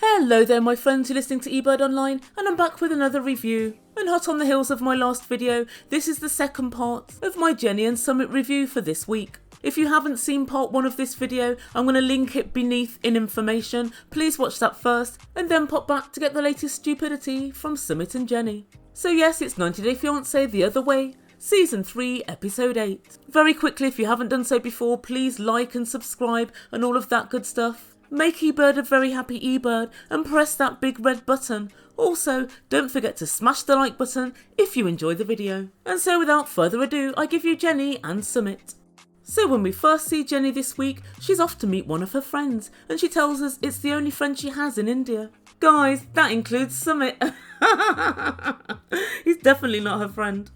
Hello there my friends, you're listening to Ebird Online and I'm back with another review. And hot on the heels of my last video, this is the second part of my Jenny and Sumit review for this week. If you haven't seen part 1 of this video, I'm going to link it beneath in information. Please watch that first and then pop back to get the latest stupidity from Sumit and Jenny. So yes, it's 90 Day Fiance the other way. Season 3, Episode 8. Very quickly, if you haven't done so before, please like and subscribe and all of that good stuff. Make eBird a very happy eBird and press that big red button. Also, don't forget to smash the like button if you enjoy the video. And so without further ado, I give you Jenny and Sumit. So when we first see Jenny this week, she's off to meet one of her friends and she tells us it's the only friend she has in India. Guys, that includes Sumit. He's definitely not her friend.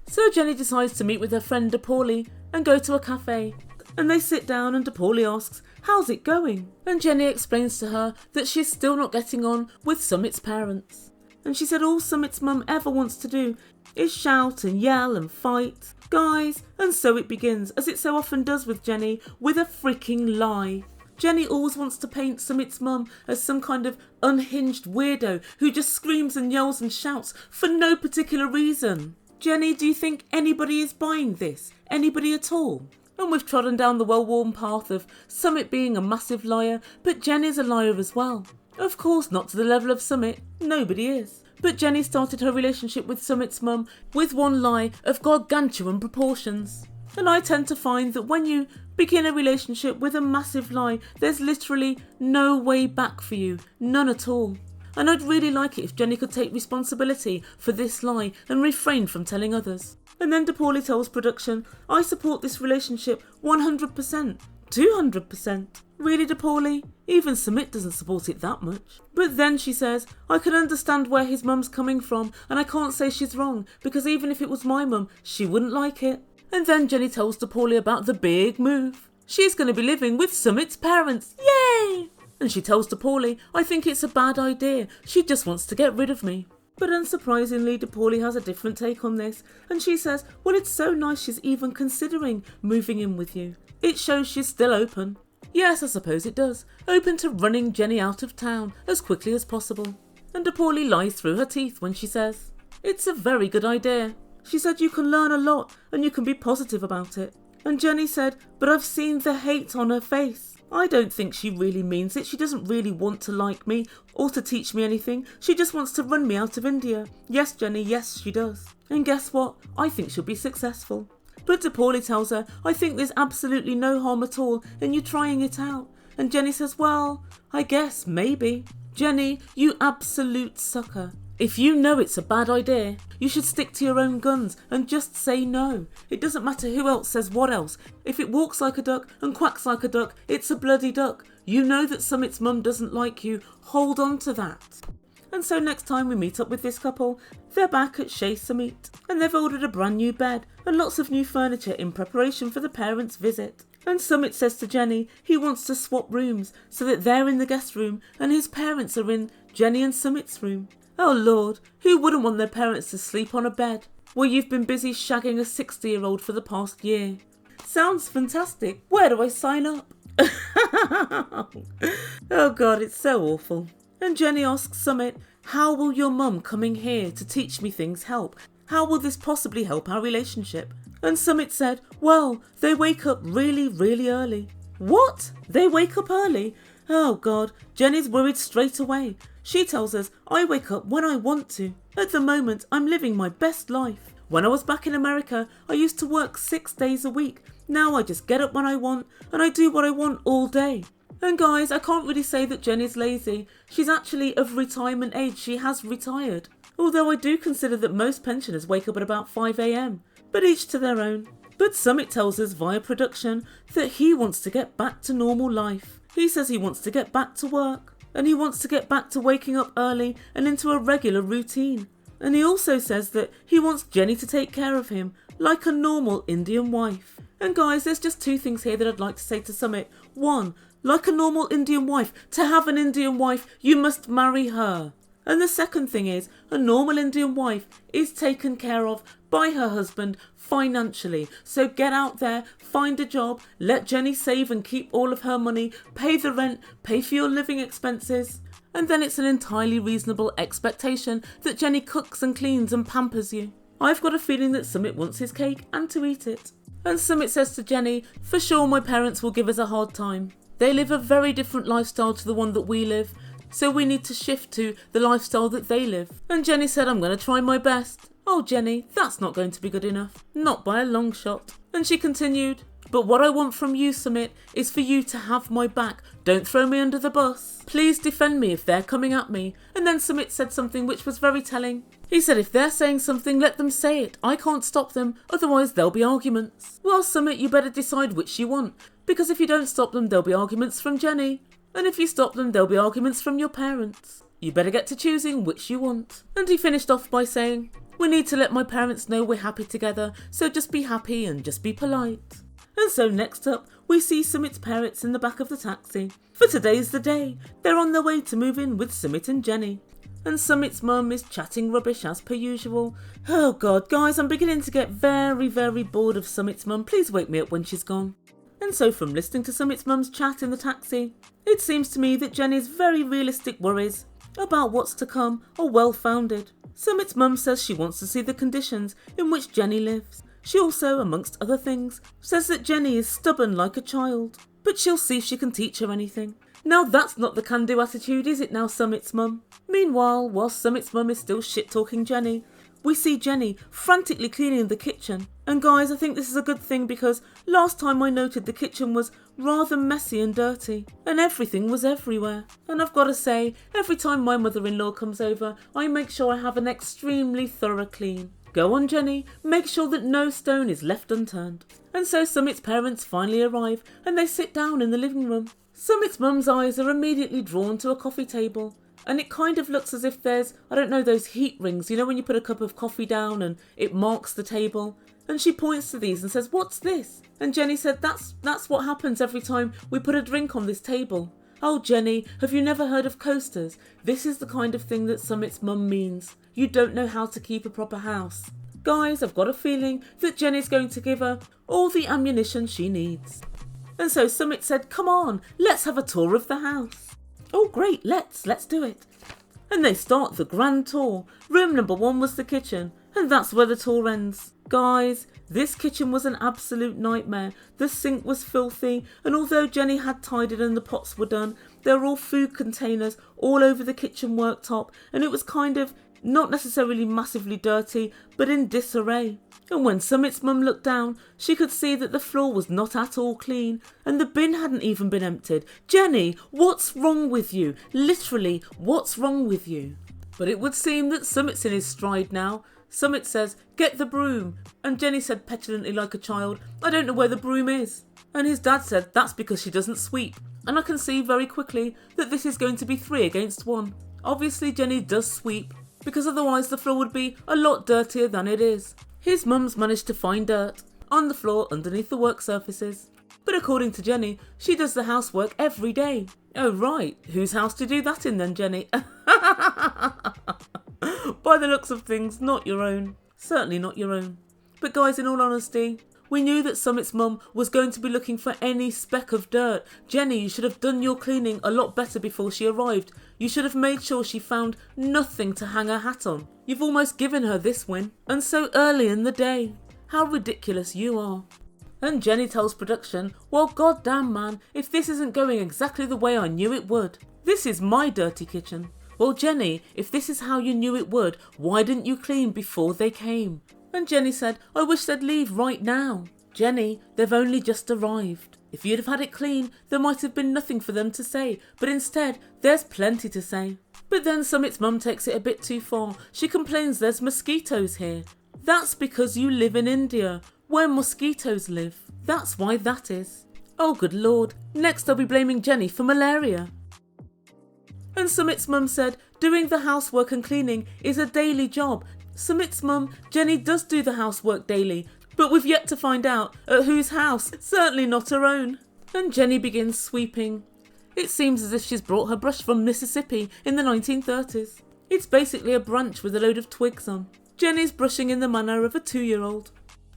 So Jenny decides to meet with her friend Dipali and go to a cafe. And they sit down and Dipali asks, "How's it going?" And Jenny explains to her that she's still not getting on with Sumit's parents. And she said all Sumit's mum ever wants to do is shout and yell and fight. Guys, and so it begins, as it so often does with Jenny, with a freaking lie. Jenny always wants to paint Sumit's mum as some kind of unhinged weirdo who just screams and yells and shouts for no particular reason. Jenny, do you think anybody is buying this? Anybody at all? And we've trodden down the well-worn path of Sumit being a massive liar, but Jenny's a liar as well. Of course, not to the level of Sumit, nobody is. But Jenny started her relationship with Sumit's mum with one lie of gargantuan proportions. And I tend to find that when you begin a relationship with a massive lie, there's literally no way back for you, none at all. And I'd really like it if Jenny could take responsibility for this lie and refrain from telling others. And then Dipali tells production, "I support this relationship 100%, 200%. Really, Dipali? Even Sumit doesn't support it that much." But then she says, "I can understand where his mum's coming from and I can't say she's wrong because even if it was my mum, she wouldn't like it." And then Jenny tells Dipali about the big move. She's going to be living with Sumit's parents. Yay! And she tells Dipali, "I think it's a bad idea. She just wants to get rid of me." But unsurprisingly, Dipali has a different take on this. And she says, "Well, it's so nice she's even considering moving in with you. It shows she's still open." Yes, I suppose it does. Open to running Jenny out of town as quickly as possible. And Dipali lies through her teeth when she says, "It's a very good idea." She said you can learn a lot and you can be positive about it. And Jenny said, "But I've seen the hate on her face. I don't think she really means it. She doesn't really want to like me or to teach me anything. She just wants to run me out of India." Yes, Jenny, yes, she does. And guess what? I think she'll be successful. But Dipali tells her, "I think there's absolutely no harm at all in you trying it out." And Jenny says, "Well, I guess, maybe." Jenny, you absolute sucker. If you know it's a bad idea, you should stick to your own guns and just say no. It doesn't matter who else says what else. If it walks like a duck and quacks like a duck, it's a bloody duck. You know that Sumit's mum doesn't like you. Hold on to that. And so next time we meet up with this couple, they're back at Chez Sumit and they've ordered a brand new bed and lots of new furniture in preparation for the parents' visit. And Sumit says to Jenny he wants to swap rooms so that they're in the guest room and his parents are in Jenny and Sumit's room. Oh Lord, who wouldn't want their parents to sleep on a bed where you've been busy shagging a 60-year-old for the past year? Sounds fantastic. Where do I sign up? Oh God, it's so awful. And Jenny asks Sumit, "How will your mum coming here to teach me things help? How will this possibly help our relationship?" And Sumit said, "Well, they wake up really, really early." What? They wake up early? Oh God, Jenny's worried straight away. She tells us, "I wake up when I want to. At the moment, I'm living my best life. When I was back in America, I used to work 6 days a week. Now I just get up when I want and I do what I want all day." And guys, I can't really say that Jenny's lazy. She's actually of retirement age. She has retired. Although I do consider that most pensioners wake up at about 5 a.m. But each to their own. But Sumit tells us via production that he wants to get back to normal life. He says he wants to get back to work. And he wants to get back to waking up early and into a regular routine. And he also says that he wants Jenny to take care of him like a normal Indian wife. And guys, there's just 2 things here that I'd like to say to Sumit. 1, like a normal Indian wife, to have an Indian wife, you must marry her. And the second thing is, a normal Indian wife is taken care of by her husband financially. So get out there, find a job, let Jenny save and keep all of her money, pay the rent, pay for your living expenses, and then it's an entirely reasonable expectation that Jenny cooks and cleans and pampers you. I've got a feeling that Sumit wants his cake and to eat it. And Sumit says to Jenny, for sure my parents will give us a hard time. They live a very different lifestyle to the one that we live, so we need to shift to the lifestyle that they live. And Jenny said, I'm going to try my best. Oh Jenny, that's not going to be good enough. Not by a long shot. And she continued, but what I want from you, Sumit, is for you to have my back. Don't throw me under the bus. Please defend me if they're coming at me. And then Sumit said something which was very telling. He said, if they're saying something, let them say it. I can't stop them, otherwise there'll be arguments. Well, Sumit, you better decide which you want, because if you don't stop them, there'll be arguments from Jenny. And if you stop them, there'll be arguments from your parents. You better get to choosing which you want. And he finished off by saying, we need to let my parents know we're happy together, so just be happy and just be polite. And so next up, we see Sumit's parents in the back of the taxi. For today's the day. They're on their way to move in with Sumit and Jenny. And Sumit's mum is chatting rubbish as per usual. Oh God, guys, I'm beginning to get very, very bored of Sumit's mum. Please wake me up when she's gone. And so from listening to Sumit's mum's chat in the taxi, it seems to me that Jenny's very realistic worries about what's to come are well founded. Sumit's mum says she wants to see the conditions in which Jenny lives. She also, amongst other things, says that Jenny is stubborn like a child, but she'll see if she can teach her anything. Now that's not the can-do attitude, is it now, Summit's mum? Meanwhile, whilst Summit's mum is still shit-talking Jenny, we see Jenny frantically cleaning the kitchen. And guys, I think this is a good thing because last time I noted the kitchen was rather messy and dirty, and everything was everywhere. And I've got to say, every time my mother-in-law comes over, I make sure I have an extremely thorough clean. Go on, Jenny, make sure that no stone is left unturned. And so Summit's parents finally arrive and they sit down in the living room. Summit's mum's eyes are immediately drawn to a coffee table, and it kind of looks as if there's, I don't know, those heat rings, you know when you put a cup of coffee down and it marks the table? And she points to these and says, what's this? And Jenny said, that's what happens every time we put a drink on this table. Oh Jenny, have you never heard of coasters? This is the kind of thing that Summit's mum means. You don't know how to keep a proper house. Guys, I've got a feeling that Jenny's going to give her all the ammunition she needs. And so Sumit said, come on, let's have a tour of the house. Oh great, let's do it. And they start the grand tour. Room number 1 was the kitchen, and that's where the tour ends. Guys, this kitchen was an absolute nightmare. The sink was filthy, and although Jenny had tidied and the pots were done, there were all food containers all over the kitchen worktop, and it was kind of not necessarily massively dirty, but in disarray. And when Summit's mum looked down, she could see that the floor was not at all clean, and the bin hadn't even been emptied. Jenny, what's wrong with you? Literally, what's wrong with you? But it would seem that Summit's in his stride now. Sumit says, get the broom. And Jenny said petulantly like a child, I don't know where the broom is. And his dad said, that's because she doesn't sweep. And I can see very quickly that this is going to be 3 against 1. Obviously Jenny does sweep, because otherwise the floor would be a lot dirtier than it is. His mum's managed to find dirt on the floor underneath the work surfaces. But according to Jenny, she does the housework every day. Oh right, whose house do you do that in then, Jenny? By the looks of things, not your own. Certainly not your own. But guys, in all honesty, we knew that Summit's mum was going to be looking for any speck of dirt. Jenny, you should have done your cleaning a lot better before she arrived. You should have made sure she found nothing to hang her hat on. You've almost given her this win, and so early in the day. How ridiculous you are. And Jenny tells production, well goddamn man, if this isn't going exactly the way I knew it would. This is my dirty kitchen. Well Jenny, if this is how you knew it would, why didn't you clean before they came? And Jenny said, I wish they'd leave right now. Jenny, they've only just arrived. If you'd have had it clean, there might have been nothing for them to say, but instead, there's plenty to say. But then Summit's mum takes it a bit too far. She complains there's mosquitoes here. That's because you live in India, where mosquitoes live. That's why that is. Oh good lord, next I'll be blaming Jenny for malaria. And Summit's mum said, doing the housework and cleaning is a daily job. Summit's mum, Jenny does do the housework daily, but we've yet to find out at whose house, certainly not her own. And Jenny begins sweeping. It seems as if she's brought her brush from Mississippi in the 1930s. It's basically a branch with a load of twigs on. Jenny's brushing in the manner of a 2-year-old.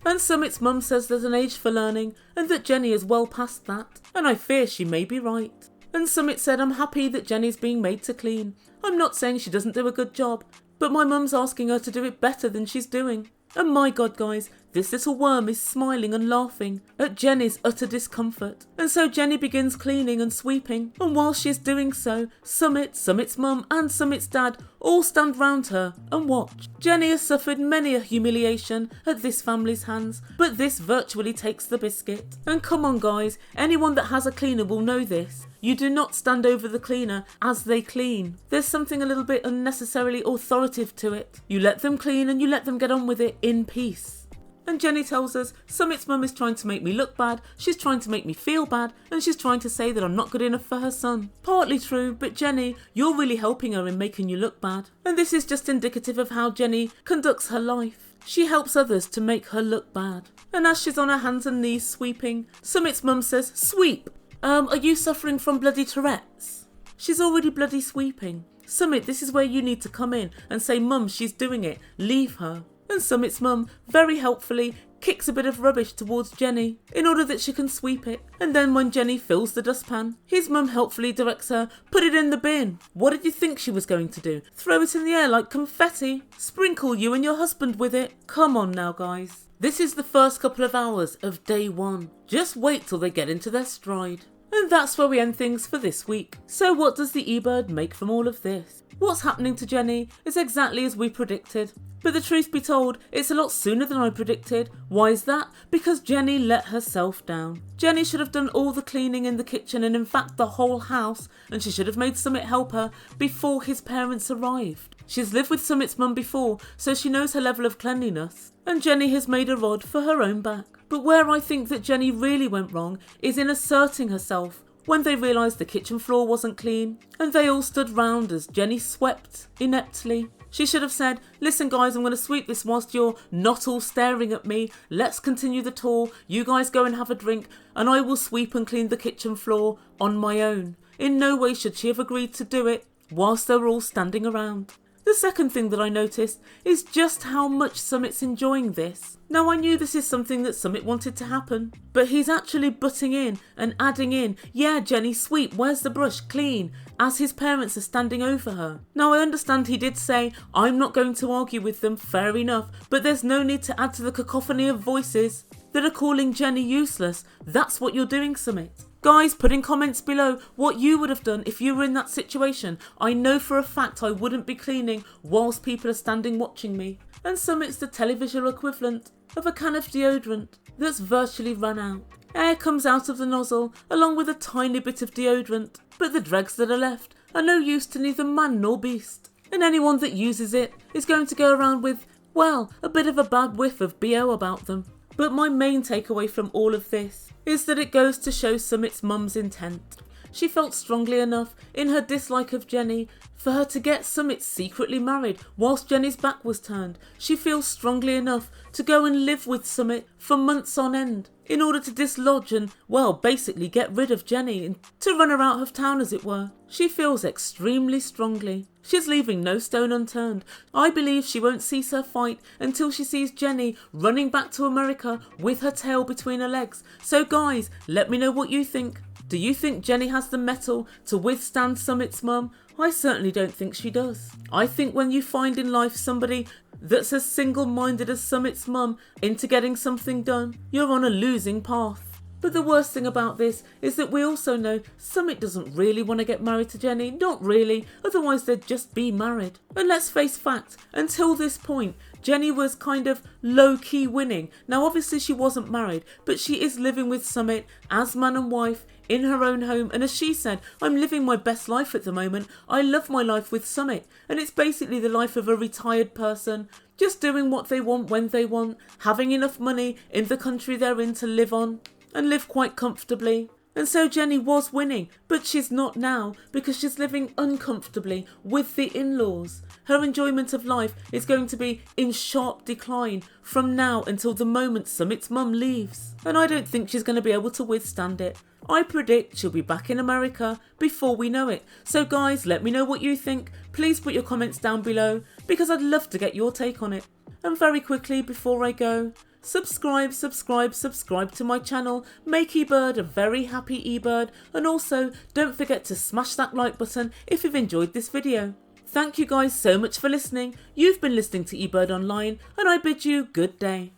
And Summit's mum says there's an age for learning and that Jenny is well past that, and I fear she may be right. And Sumit said, I'm happy that Jenny's being made to clean. I'm not saying she doesn't do a good job, but my mum's asking her to do it better than she's doing. And my God, guys, this little worm is smiling and laughing at Jenny's utter discomfort. And so Jenny begins cleaning and sweeping, and while she is doing so, Summit's mum and Summit's dad all stand round her and watch. Jenny has suffered many a humiliation at this family's hands, but this virtually takes the biscuit. And come on guys, anyone that has a cleaner will know this. You do not stand over the cleaner as they clean. There's something a little bit unnecessarily authoritative to it. You let them clean and you let them get on with it in peace. And Jenny tells us, Summit's mum is trying to make me look bad, she's trying to make me feel bad, and she's trying to say that I'm not good enough for her son. Partly true, but Jenny, you're really helping her in making you look bad. And this is just indicative of how Jenny conducts her life. She helps others to make her look bad. And as she's on her hands and knees sweeping, Summit's mum says, sweep! Are you suffering from bloody Tourette's? She's already bloody sweeping. Sumit, this is where you need to come in and say, Mum, she's doing it. Leave her. And Summit's mum, very helpfully, kicks a bit of rubbish towards Jenny in order that she can sweep it. And then when Jenny fills the dustpan, his mum helpfully directs her, put it in the bin. What did you think she was going to do? Throw it in the air like confetti? Sprinkle you and your husband with it? Come on now, guys. This is the first couple of hours of day one. Just wait till they get into their stride. And that's where we end things for this week. So what does the Ebird make from all of this? What's happening to Jenny is exactly as we predicted. But the truth be told, it's a lot sooner than I predicted. Why is that? Because Jenny let herself down. Jenny should have done all the cleaning in the kitchen and in fact the whole house, and she should have made Sumit help her before his parents arrived. She's lived with Summit's mum before, so she knows her level of cleanliness. And Jenny has made a rod for her own back. But where I think that Jenny really went wrong is in asserting herself when they realised the kitchen floor wasn't clean and they all stood round as Jenny swept ineptly. She should have said, listen guys, I'm going to sweep this whilst you're not all staring at me. Let's continue the tour. You guys go and have a drink and I will sweep and clean the kitchen floor on my own. In no way should she have agreed to do it whilst they were all standing around. The second thing that I noticed is just how much Summit's enjoying this. Now I knew this is something that Sumit wanted to happen, but he's actually butting in and adding in, yeah Jenny, sweep, where's the brush, clean, as his parents are standing over her. Now I understand he did say, I'm not going to argue with them, fair enough, but there's no need to add to the cacophony of voices that are calling Jenny useless. That's what you're doing, Sumit. Guys, put in comments below what you would have done if you were in that situation. I know for a fact I wouldn't be cleaning whilst people are standing watching me. And Summit's the televisual equivalent of a can of deodorant that's virtually run out. Air comes out of the nozzle along with a tiny bit of deodorant, but the dregs that are left are no use to neither man nor beast. And anyone that uses it is going to go around with, well, a bit of a bad whiff of BO about them. But my main takeaway from all of this is that it goes to show Summit's mum's intent. She felt strongly enough in her dislike of Jenny for her to get Sumit secretly married whilst Jenny's back was turned. She feels strongly enough to go and live with Sumit for months on end in order to dislodge and, well, basically get rid of Jenny and to run her out of town, as it were. She feels extremely strongly. She's leaving no stone unturned. I believe she won't cease her fight until she sees Jenny running back to America with her tail between her legs. So guys, let me know what you think. Do you think Jenny has the mettle to withstand Summit's mum? I certainly don't think she does. I think when you find in life somebody that's as single-minded as Summit's mum into getting something done, you're on a losing path. But the worst thing about this is that we also know Sumit doesn't really want to get married to Jenny. Not really, otherwise they'd just be married. And let's face fact, until this point, Jenny was kind of low-key winning. Now obviously she wasn't married, but she is living with Sumit as man and wife in her own home, and as she said, I'm living my best life at the moment. I love my life with Sumit, and it's basically the life of a retired person, just doing what they want when they want, having enough money in the country they're in to live on, and live quite comfortably. And so Jenny was winning, but she's not now because she's living uncomfortably with the in-laws. Her enjoyment of life is going to be in sharp decline from now until the moment Summit's mum leaves. And I don't think she's going to be able to withstand it. I predict she'll be back in America before we know it. So guys, let me know what you think. Please put your comments down below because I'd love to get your take on it. And very quickly before I go, subscribe to my channel. Make Ebird a very happy Ebird, and also don't forget to smash that like button if you've enjoyed this video. Thank you guys so much for listening. You've been listening to Ebird Online, and I bid you good day.